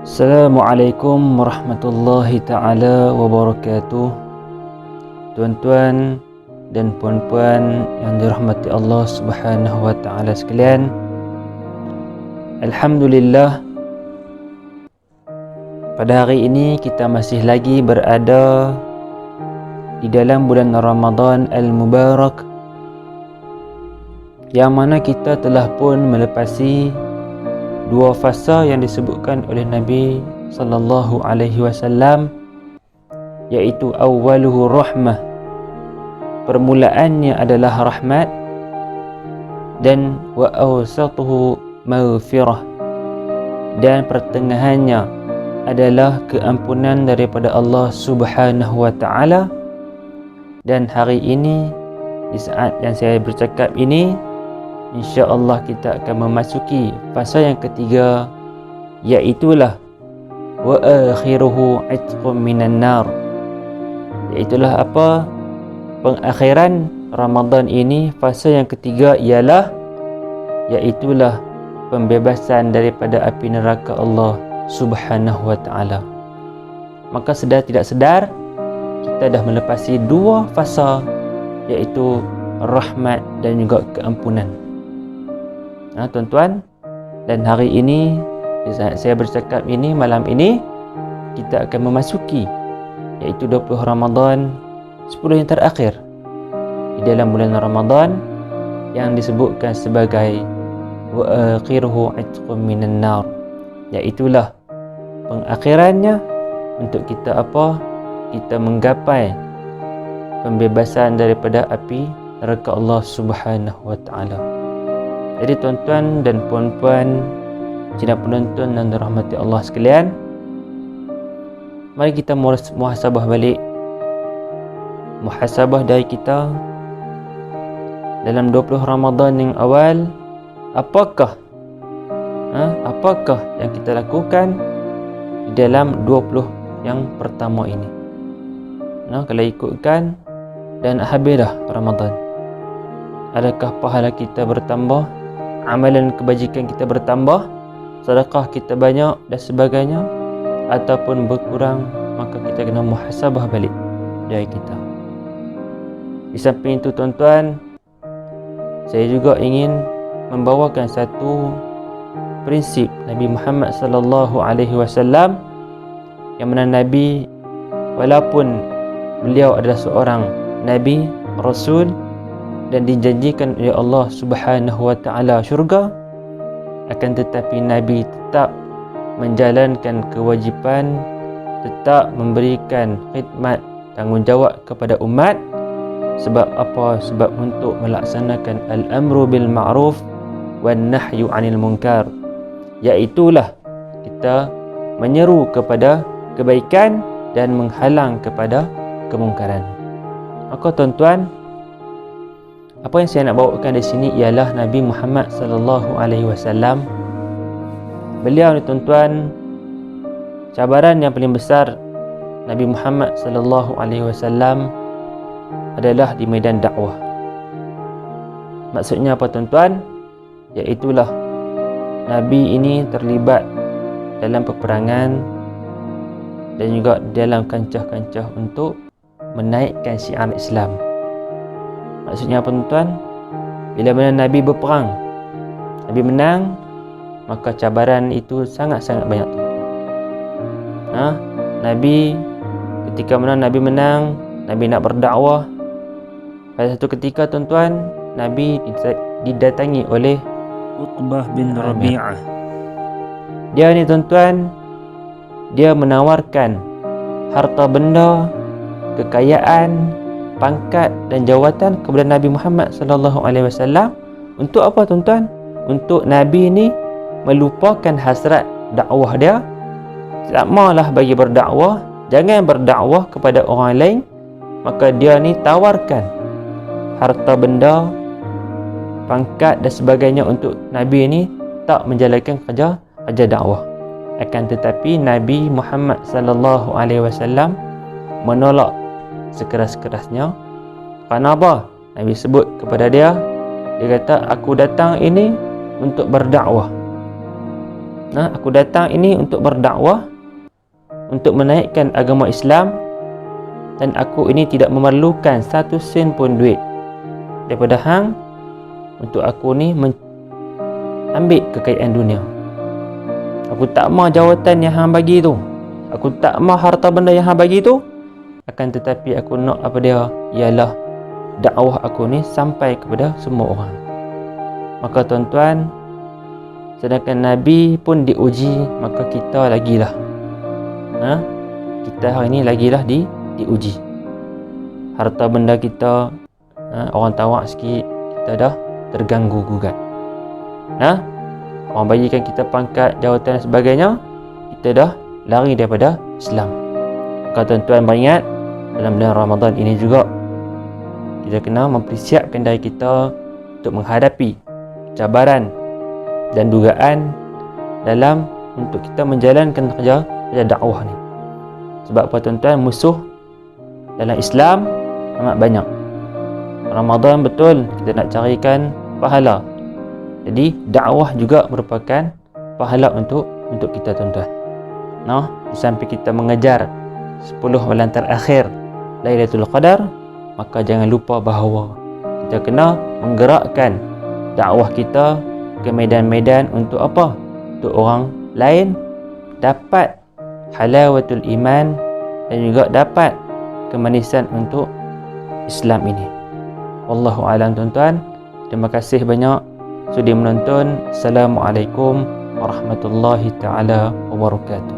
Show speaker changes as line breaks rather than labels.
Assalamualaikum warahmatullahi ta'ala wabarakatuh. Tuan-tuan dan puan-puan yang dirahmati Allah subhanahu wa ta'ala sekalian, Alhamdulillah, pada hari ini kita masih lagi berada di dalam bulan Ramadan Al-Mubarak, yang mana kita telah pun melepasi dua fasa yang disebutkan oleh Nabi sallallahu alaihi wasallam, iaitu awwaluhu rahmah, permulaannya adalah rahmat, dan wa awsatuhu maghfirah, dan pertengahannya adalah keampunan daripada Allah Subhanahu wa taala. Dan hari ini, di saat yang saya bercakap ini, insya-Allah kita akan memasuki fasa yang ketiga, iaitulah wa akhiruhu itqum minan nar, iaitulah apa? Pengakhiran Ramadan ini, fasa yang ketiga iaitulah pembebasan daripada api neraka Allah Subhanahu wa taala. Maka sedar tidak sedar kita dah melepasi dua fasa, iaitu rahmat dan juga keampunan. Tuan-tuan, dan hari ini, saat saya bercakap ini, malam ini, kita akan memasuki iaitu 20 Ramadan, 10 yang terakhir di dalam bulan Ramadan, yang disebutkan sebagai wa akhiruhu itqum minan nar, iaitulah pengakhirannya untuk kita apa? Kita menggapai pembebasan daripada api neraka Allah Subhanahu wa taala. Jadi tuan-tuan dan puan-puan, sidang penonton dan dirahmati Allah sekalian, mari kita muhasabah balik, muhasabah dari kita dalam 20 Ramadan yang awal. Apakah yang kita lakukan di dalam 20 yang pertama ini? Kalau ikutkan dan habis dah Ramadan, adakah pahala kita bertambah, amalan kebajikan kita bertambah, sedekah kita banyak dan sebagainya, ataupun berkurang? Maka kita kena muhasabah balik dari kita. Di samping itu tuan-tuan, saya juga ingin membawakan satu prinsip Nabi Muhammad sallallahu alaihi wasallam, yang mana Nabi, walaupun beliau adalah seorang Nabi, Rasul, dan dijanjikan oleh Allah Subhanahu wa taala syurga, akan tetapi Nabi tetap menjalankan kewajipan, tetap memberikan khidmat, tanggungjawab kepada umat. Sebab apa? Sebab untuk melaksanakan al-amru bil ma'ruf wan nahyu 'anil munkar, iaitulah kita menyeru kepada kebaikan dan menghalang kepada kemungkaran. Maka tuan-tuan, apa yang saya nak bawakan di sini ialah Nabi Muhammad sallallahu alaihi wasallam. Beliau ni tuan-tuan, cabaran yang paling besar Nabi Muhammad sallallahu alaihi wasallam adalah di medan dakwah. Maksudnya apa tuan-tuan? Iaitulah Nabi ini terlibat dalam peperangan dan juga dalam kancah-kancah untuk menaikkan syiar Islam. Maksudnya apa tuan-tuan? Bila mana Nabi berperang, Nabi menang, maka cabaran itu sangat-sangat banyak tuan-tuan. Nabi, ketika mana Nabi menang, Nabi nak berdakwah. Pada satu ketika tuan-tuan, Nabi didatangi oleh Uqbah bin Rabi'ah. Dia ni tuan-tuan, dia menawarkan harta benda, kekayaan, pangkat dan jawatan kepada Nabi Muhammad sallallahu alaihi wasallam. Untuk apa tuan-tuan? Untuk Nabi ni melupakan hasrat dakwah dia. Tak maulah bagi berdakwah, jangan berdakwah kepada orang lain. Maka dia ni tawarkan harta benda, pangkat dan sebagainya untuk Nabi ni tak menjalankan kerja dakwah. Akan tetapi Nabi Muhammad sallallahu alaihi wasallam menolak sekeras-kerasnya. Kerana apa? Nabi sebut kepada dia, dia kata, aku datang ini untuk berdakwah. Aku datang ini untuk berdakwah, untuk menaikkan agama Islam, dan aku ini tidak memerlukan satu sen pun duit daripada hang untuk aku ni ambil kekayaan dunia. Aku tak mau jawatan yang hang bagi tu, aku tak mau harta benda yang hang bagi tu, akan tetapi aku nak apa dia, ialah dakwah aku ni sampai kepada semua orang. Maka tuan-tuan, sedangkan Nabi pun diuji, maka kita lagilah kita hari ni lagilah diuji. Harta benda kita, orang tawak sikit, kita dah terganggu gugat. Orang bagikan kita pangkat, jawatan dan sebagainya, kita dah lari daripada Islam. Maka tuan-tuan beringat, dalam bulan Ramadan ini juga kita kena mempersiapkan diri kita untuk menghadapi cabaran dan dugaan dalam untuk kita menjalankan kerja dakwah ni. Sebab apa tuan-tuan, musuh dalam Islam amat banyak. Ramadan betul kita nak carikan pahala, jadi dakwah juga merupakan pahala untuk kita tuan-tuan. Di samping kita mengejar 10 malam terakhir Lailatul Qadar, maka jangan lupa bahawa kita kena menggerakkan dakwah kita ke medan-medan untuk apa? Untuk orang lain dapat halawatul iman dan juga dapat kemanisan untuk Islam ini. Wallahu a'lam tuan-tuan. Terima kasih banyak sudi menonton. Assalamualaikum warahmatullahi taala wabarakatuh.